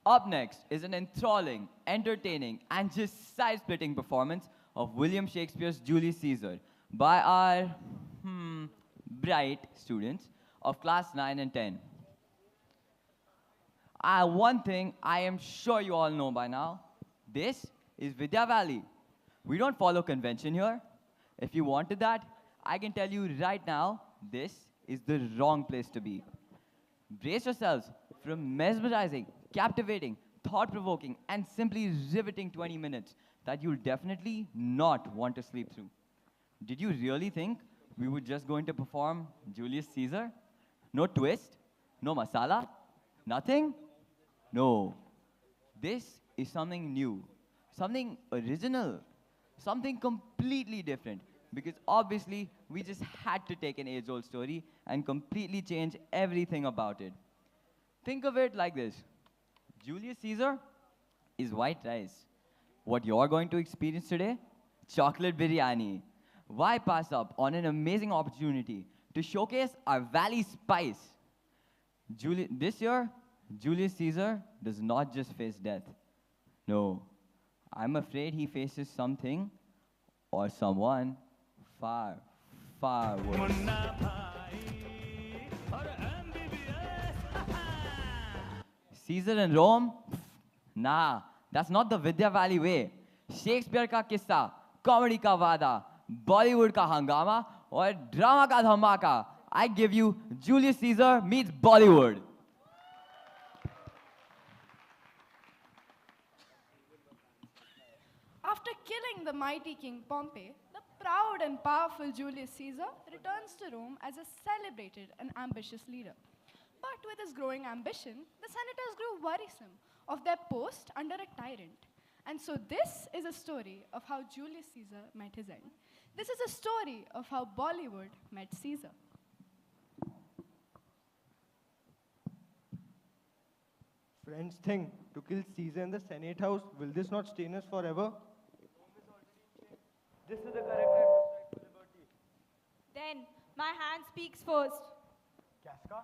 Up next is an enthralling, entertaining, and just side-splitting performance of William Shakespeare's Julius Caesar by our bright students of class 9 and 10. One thing I am sure you all know by now, this is Vidya Valley. We don't follow convention here. If you wanted that, I can tell you right now, this is the wrong place to be. Brace yourselves from mesmerizing, captivating, thought-provoking, and simply riveting 20 minutes that you'll definitely not want to sleep through. Did you really think we were just going to perform Julius Caesar? No twist? No masala? Nothing? No. This is something new, something original, something completely different. Because obviously, we just had to take an age-old story and completely change everything about it. Think of it like this. Julius Caesar is white rice. What you're going to experience today? Chocolate biryani. Why pass up on an amazing opportunity to showcase our valley spice? This year, Julius Caesar does not just face death. No, I'm afraid he faces something or someone far, far worse. Caesar in Rome? Nah, that's not the Vidya Valley way. Shakespeare का किस्सा, comedy का वादा, Bollywood का हंगामा और drama का धमाका. I give you Julius Caesar meets Bollywood. After killing the mighty King Pompey, the proud and powerful Julius Caesar returns to Rome as a celebrated and ambitious leader. But with his growing ambition, the senators grew worrisome of their post under a tyrant. And so this is a story of how Julius Caesar met his end. This is a story of how Bollywood met Caesar. Friends think to kill Caesar in the Senate House, will this not stain us forever? This is the correct time to strike for liberty. Then my hand speaks first. Casca?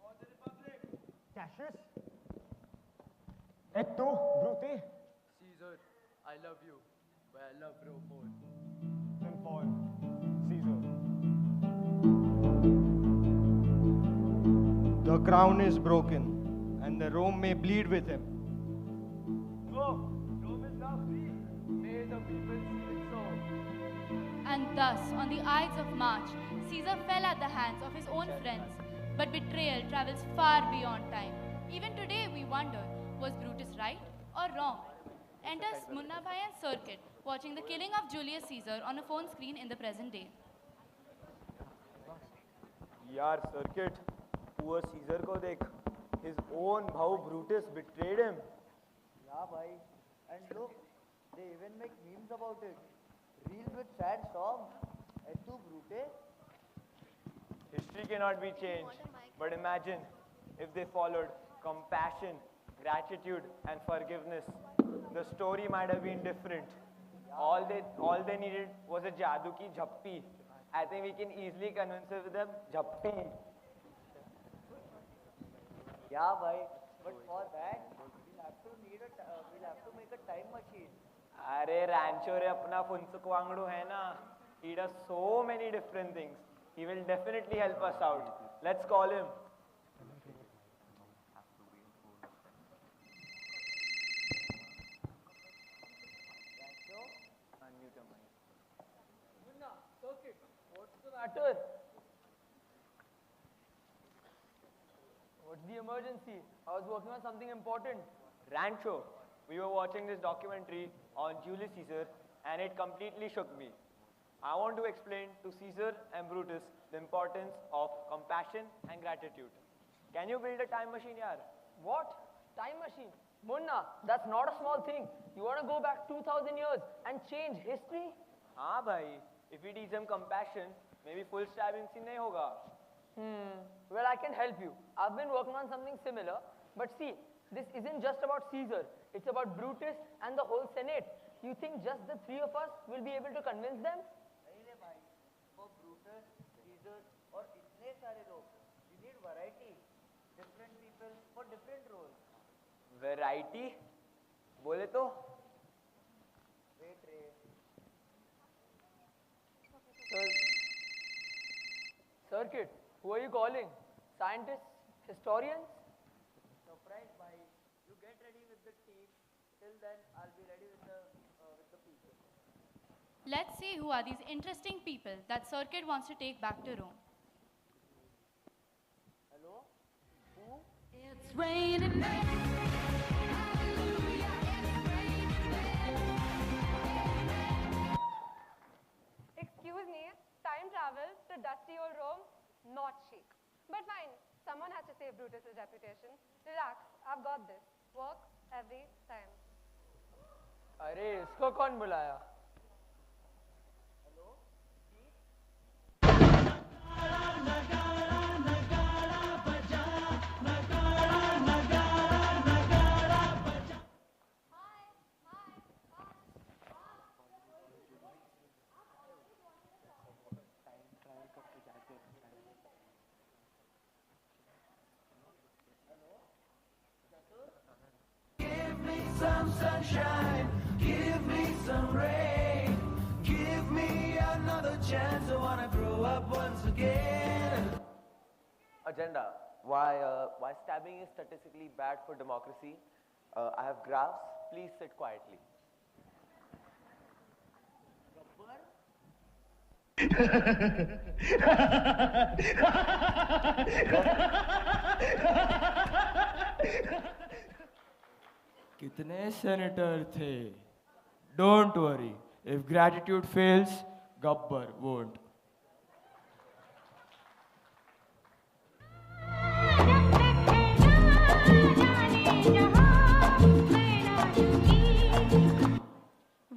For the Republic. Cassius? Et tu, Brute? Caesar, I love you, but I love Rome more. Then fall, Caesar. The crown is broken, and the Rome may bleed with him. Go! Rome is now free. May the people see it so. And thus, on the Ides of March, Caesar fell at the hands of his own friends. But betrayal travels far beyond time. Even today we wonder, was Brutus right or wrong? Enters Munna Bhai and Circuit, watching the killing of Julius Caesar on a phone screen in the present day. यार circuit poor scissor को देख his own भाऊ Brutus betrayed him. Yeah, bhai. And look, they even make memes about it. Reels with sad songs. Et tu, Brute? History cannot be changed, but imagine if they followed compassion, gratitude and forgiveness. The story might have been different. All they needed was a jadoo ki jhappi. I think we can easily convince her with a jhappi. Yeah, bhai. But for that, we'll have to make a time machine. अरे रैंचो रे अपना फुनसुक वांगड़ू है ना. He does so many different things. He will definitely help us out. Let's call him. Unmute your mic. Munna, Circuit, what's the matter? What's the emergency? I was working on something important. Rancho, we were watching this documentary on Julius Caesar and it completely shook me. I want to explain to Caesar and Brutus the importance of compassion and gratitude. Can you build a time machine, yaar? What? Time machine? Munna, that's not a small thing. You want to go back 2000 years and change history? हाँ भाई, if we teach them compassion, maybe full stabbing scene नहीं होगा. Well, I can help you. I've been working on something similar. But see, this isn't just about Caesar. It's about Brutus and the whole Senate. You think just the three of us will be able to convince them? नहीं रे भाई. For Brutus, Caesar और इतने सारे लोग, you need variety. Different people for different roles. Variety? बोले तो? Wait, Ray. Circuit, who are you calling? Scientists? Historians? Surprise, bhai. You get ready with the team. Till then, I'll be ready with the people. Let's see who are these interesting people that Circuit wants to take back to Rome. Hello? Who? It's raining men. Excuse me, time travel to dusty old Rome, not chic. But fine, someone has to save Brutus's reputation. Relax, I've got this. Works every time. अरे इसको कौन बुलाया? Some sunshine, give me some rain, give me another chance. I wanna grow up once again. Agenda. Why stabbing is statistically bad for democracy. I have graphs. Please sit quietly. कितने senator थे? Don't worry. If gratitude fails, Gabbar won't.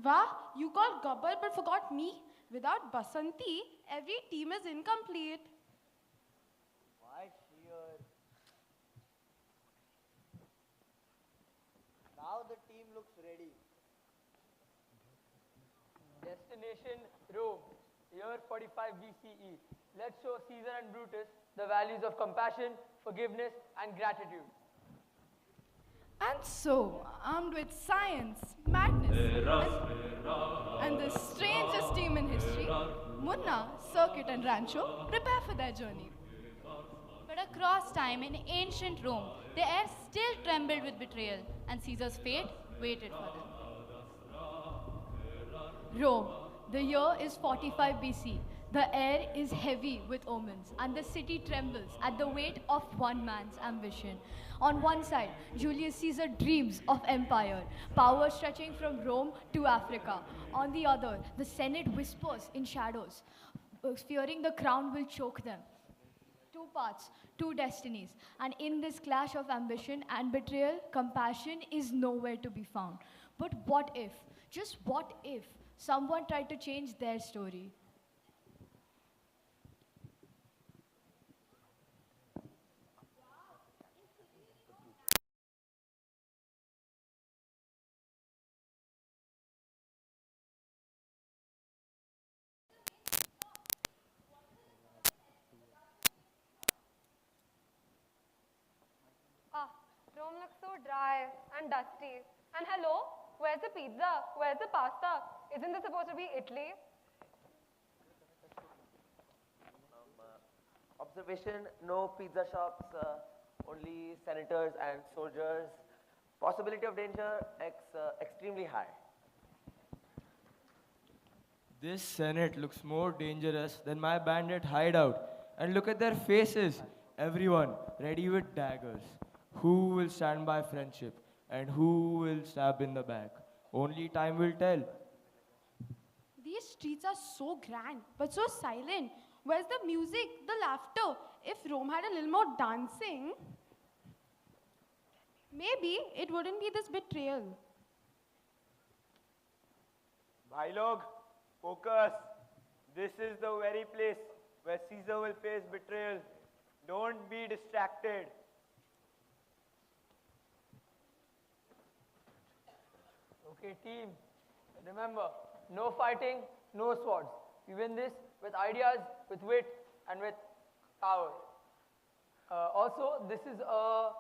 Wah, you called Gabbar but forgot me. Without Basanti, every team is incomplete. Why sheer? Now the team looks ready. Destination Rome, year 45 BCE. Let's show Caesar and Brutus the values of compassion, forgiveness, and gratitude. And so, armed with science, madness, and the strangest team in history, Munna, Circuit, and Rancho prepare for their journey. But across time in ancient Rome, the air still trembled with betrayal, and Caesar's fate waited for them. Rome, the year is 45 BC. The air is heavy with omens, and the city trembles at the weight of one man's ambition. On one side, Julius Caesar dreams of empire, power stretching from Rome to Africa. On the other, the Senate whispers in shadows, fearing the crown will choke them. Two paths, two destinies, and in this clash of ambition and betrayal, compassion is nowhere to be found. But what if, just what if, someone tried to change their story? Ah, Rome looks so dry and dusty. And hello, where's the pizza? Where's the pasta? Isn't this supposed to be Italy? Observation, no pizza shops, only senators and soldiers. Possibility of danger, extremely high. This Senate looks more dangerous than my bandit hideout. And look at their faces. Everyone ready with daggers. Who will stand by friendship and who will stab in the back? Only time will tell. These streets are so grand, but so silent. Where's the music, the laughter? If Rome had a little more dancing, maybe it wouldn't be this betrayal. Bhai log, focus. This is the very place where Caesar will face betrayal. Don't be distracted. Okay, team. Remember, no fighting, no swords. We win this with ideas, with wit, and with power. Also, this is a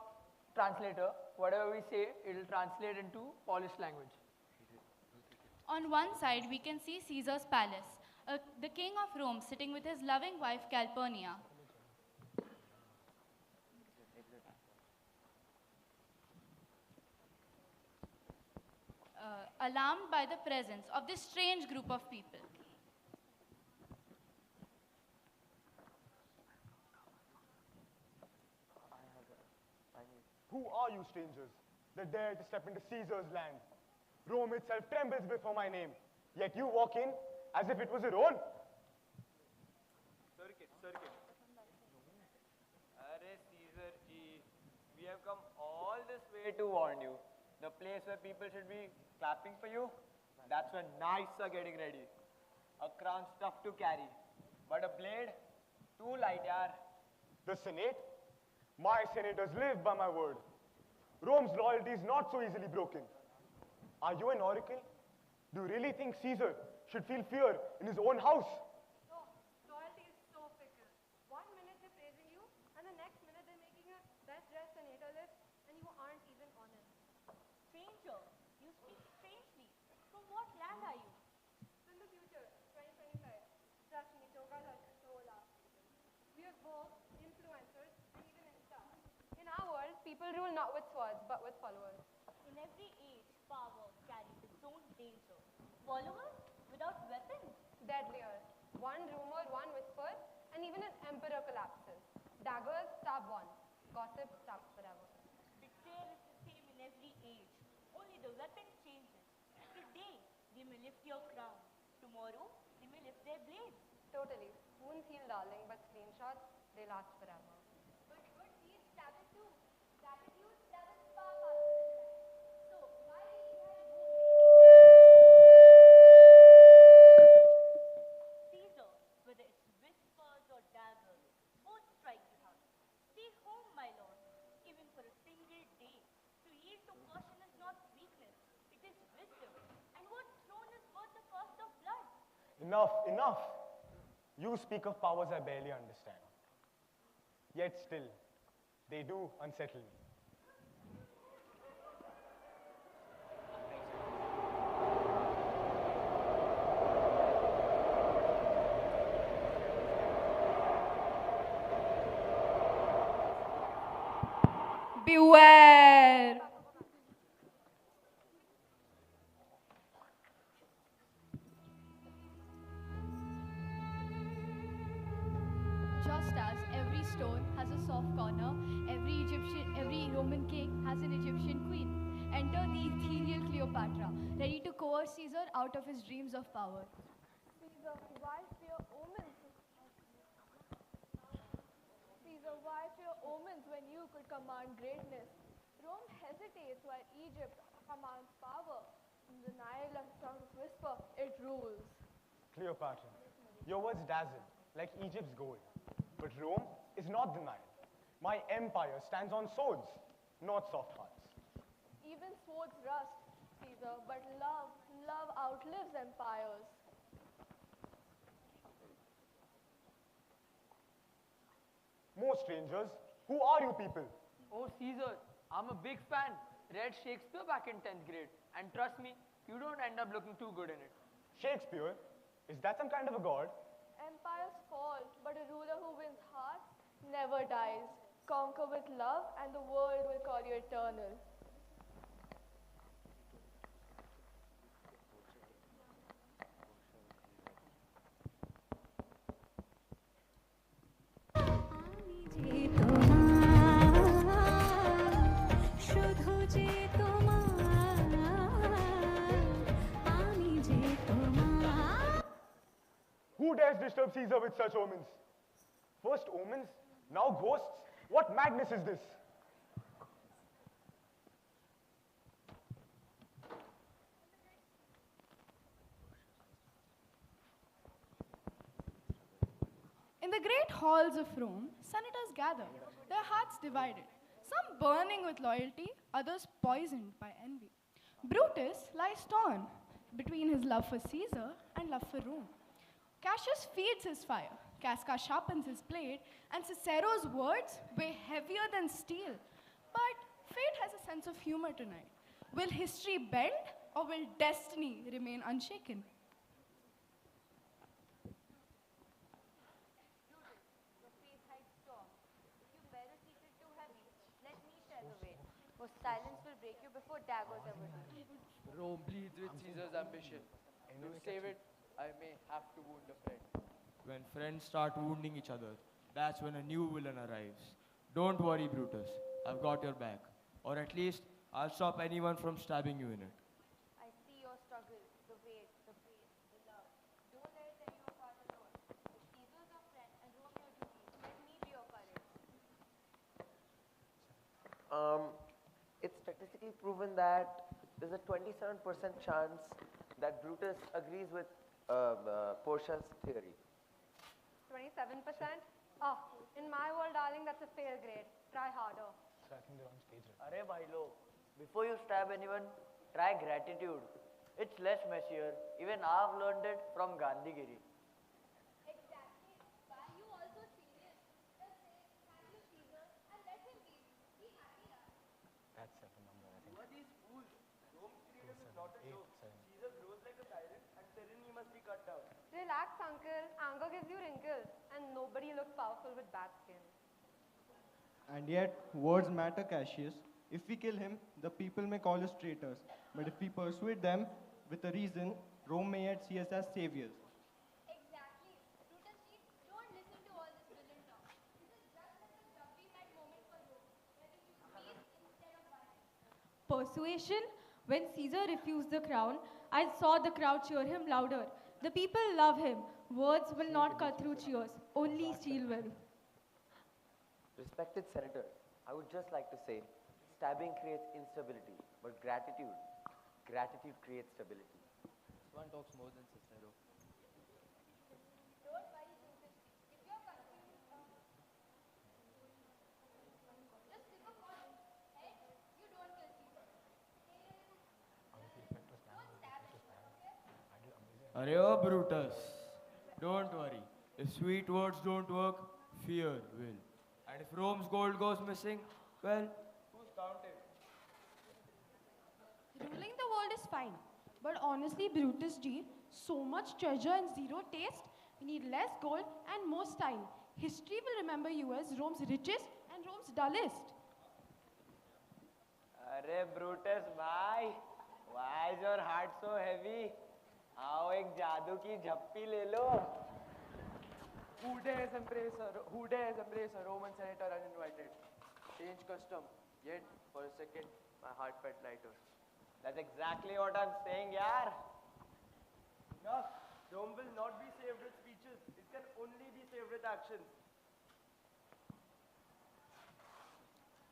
translator. Whatever we say, it will translate into Polish language. On one side, we can see Caesar's palace, the king of Rome sitting with his loving wife Calpurnia. Alarmed by the presence of this strange group of people. Who are you strangers that dare to step into Caesar's land? Rome itself trembles before my name, yet you walk in as if it was your own. Circuit. Arre Caesar ji, we have come all this way to warn you. The place where people should be clapping for you, that's when knights are getting ready. A crown's tough to carry, but a blade, too light, yaar. The Senate? My senators live by my word. Rome's loyalty is not so easily broken. Are you an oracle? Do you really think Caesar should feel fear in his own house? No, loyalty is so fickle. One minute they're praising you, and the next minute they're making you best dressed senator list, and you aren't even honest. Stranger, you speak strangely. From what land are you? In the future, 2025, trust me, Toga has so last. We are both influencers and even Insta. In our world, people rule not with swords, but with followers. In every age, power carries its own danger. Followers without weapons? Deadlier. One rumor, one whisper, and even an emperor collapses. Daggers stab once. Gossip stabs forever. Betrayal is the same in every age. Only the weapon changes. Today, they may lift your crown. Tomorrow, they may lift their blades. Totally. Wounds heal, darling, but screenshots, they last forever. But good deeds stabs too. Gratitude stabs far faster. So, why do you have Caesar, whether it's whispers or daggers, both strike the heart. Stay home, my lord, even for a single day. To yield to caution is not weakness, it is wisdom. And what throne is worth the cost of blood? Enough. You speak of powers I barely understand. Yet still, they do unsettle me. Beware! Just as every stone has a soft corner, every Roman king has an Egyptian queen. Enter the ethereal Cleopatra, ready to coerce Caesar out of his dreams of power. Caesar, why fear omens? Caesar, why fear omens when you could command greatness? Rome hesitates while Egypt commands power. In the Nile, a sound of whisper, it rules. Cleopatra, your words dazzle like Egypt's gold. But Rome is not the Nile. My empire stands on swords, not soft hearts. Even swords rust, Caesar, but love outlives empires. More strangers, who are you people? Oh, Caesar, I'm a big fan. Read Shakespeare back in 10th grade. And trust me, you don't end up looking too good in it. Shakespeare? Is that some kind of a god? Empires fall, but a ruler who wins hearts never dies. Conquer with love, and the world will call you eternal. Who dares disturb Caesar with such omens? First omens, now ghosts? What madness is this? In the great halls of Rome, senators gather, their hearts divided, some burning with loyalty, others poisoned by envy. Brutus lies torn between his love for Caesar and love for Rome. Cassius feeds his fire, Casca sharpens his blade, and Cicero's words weigh heavier than steel. But Fate has a sense of humor tonight. Will history bend or will destiny remain unshaken? Your face hides storm. If you bear a secret too heavy, let me share the weight. For silence will break you before daggers ever do. Rome bleeds with Caesar's ambition. To save it, I may have to wound a friend. When friends start wounding each other, that's when a new villain arrives. Don't worry, Brutus. I've got your back. Or at least, I'll stop anyone from stabbing you in it. I see your struggle, the weight, the pain, the love. Don't let it tear you apart alone. If Caesar is your friend and Rome your duty, let me be your courage. It's statistically proven that there's a 27% chance that Brutus agrees with Portia's theory. 27%? Oh, in my world, darling, that's a fail grade. Try harder. So I think they're on stage. Arey bhai lo, before you stab anyone, try gratitude. It's less messier. Even I've learned it from Gandhigiri. Exactly. Why are you also serious? Just say, thank you, Caesar, and let him be. Be happy now. That's seven number, I think. Who are these fools? Rome's period is not a joke. Caesar grows like a tyrant and tyranny must be cut down. Relax, uncle. Anger gives you wrinkles, and nobody looks powerful with bad skin. And yet, words matter, Cassius. If we kill him, the people may call us traitors. But if we persuade them with a reason, Rome may yet see us as saviors. Exactly. Brutus G, don't listen to all this villain talk. This is just like a jumpy-mad moment for Rome, where we choose peace instead of violence. Persuasion? When Caesar refused the crown, I saw the crowd cheer him louder. The people love him. Words will not cut through cheers, only steel will. Respected senators, I would just like to say, stabbing creates instability, but gratitude creates stability. This one talks more than Cicero. Don't worry, Brutus G. If you're confused, just pick a point. Head, you don't kill Caesar. Don't stab him, okay? Arey oh, Brutus. Don't worry. If sweet words don't work, fear will. And if Rome's gold goes missing, well, who's counting? Ruling the world is fine. But honestly, Brutus G, so much treasure and zero taste. We need less gold and more style. History will remember you as Rome's richest and Rome's dullest. Arey Brutus bhai, why is your heart so heavy? आओ एक जादू की झप्पी ले लो. Who dares embrace a Roman senator uninvited? Change custom, yet for a second my heart felt lighter. That's exactly what I'm saying, yaar. Enough. Rome will not be saved with speeches. It can only be saved with actions.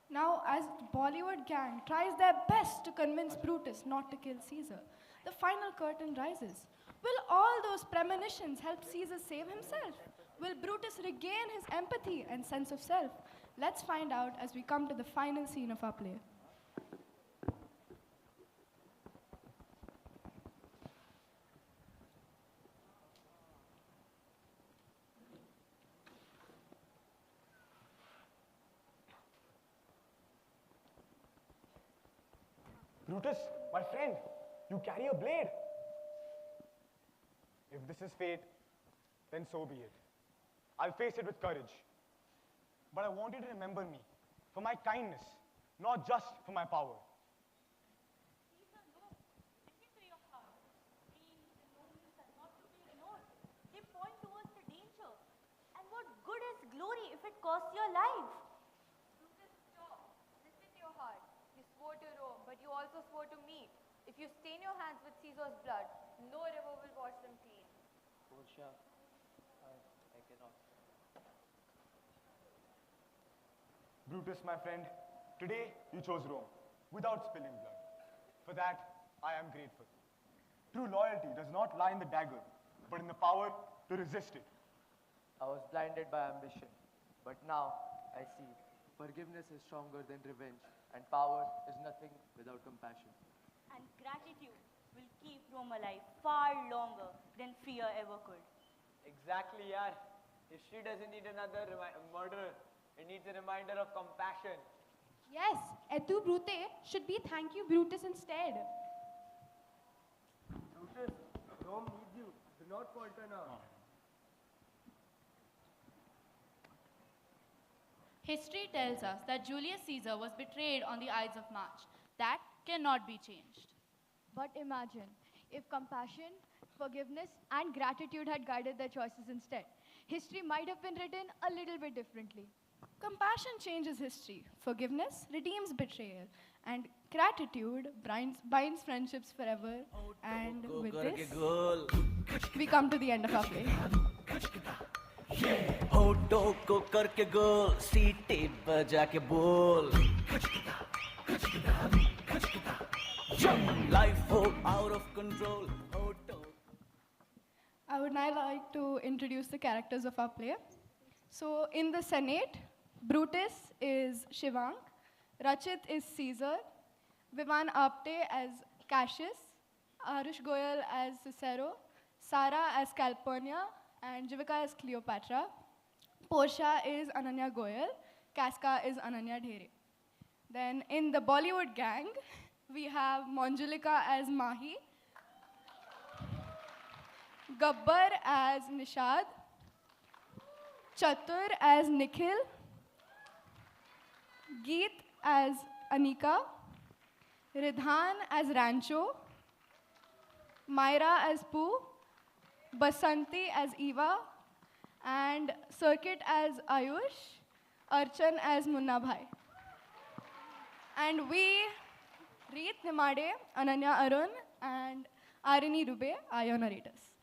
Now, as the Bollywood gang tries their best to convince Brutus not to kill Caesar, the final curtain rises. Will all those premonitions help Caesar save himself? Will Brutus regain his empathy and sense of self? Let's find out as we come to the final scene of our play. Brutus, my friend, you carry a blade. If this is fate, then so be it. I'll face it with courage. But I want you to remember me for my kindness, not just for my power. Caesar, no. Listen to your heart. Dreams and moments are not to be ignored. They point towards the danger. And what good is glory if it costs your life? Brutus, stop. Listen to your heart. You swore to Rome, but you also swore to me. If you stain your hands with Caesar's blood, no river will wash them clean. Portia, I cannot. Brutus, my friend, today you chose Rome without spilling blood. For that, I am grateful. True loyalty does not lie in the dagger, but in the power to resist it. I was blinded by ambition, but now I see forgiveness is stronger than revenge, and power is nothing without compassion. And gratitude will keep Rome alive far longer than fear ever could. Exactly, yaar. History doesn't need another murderer. It needs a reminder of compassion. Yes, Etu Brute should be thank you Brutus instead. Brutus, Rome needs you. Do not falter now. History tells us that Julius Caesar was betrayed on the Ides of March. That cannot be changed. But imagine if compassion, forgiveness, and gratitude had guided their choices instead. History might have been written a little bit differently. Compassion changes history. Forgiveness redeems betrayal. And gratitude binds friendships forever. And with this, we come to the end of our play. होठों को करके गोल सीटी बजा के बोल life हो out of control I would now like to introduce the characters of our play. So, in the Senate, Brutus is Shivank, Rachit is Caesar, Vivan Apte as Cassius, Arush Goyal as Cicero, Sara as Calpurnia, and Jivika as Cleopatra. Portia is Ananya Goyal, Casca is Ananya Dhere. Then in the Bollywood gang, we have Manjulika as Mahi, Gabbar as Nishad, Chatur as Nikhil, Geet as Anika, Ridhan as Rancho, Myra as Pooh, Basanti as Eva, and Circuit as Ayush, Archan as Munna Bhai. And we, Reet Nimade, Ananya Arun, and Arini Rube are your narrators.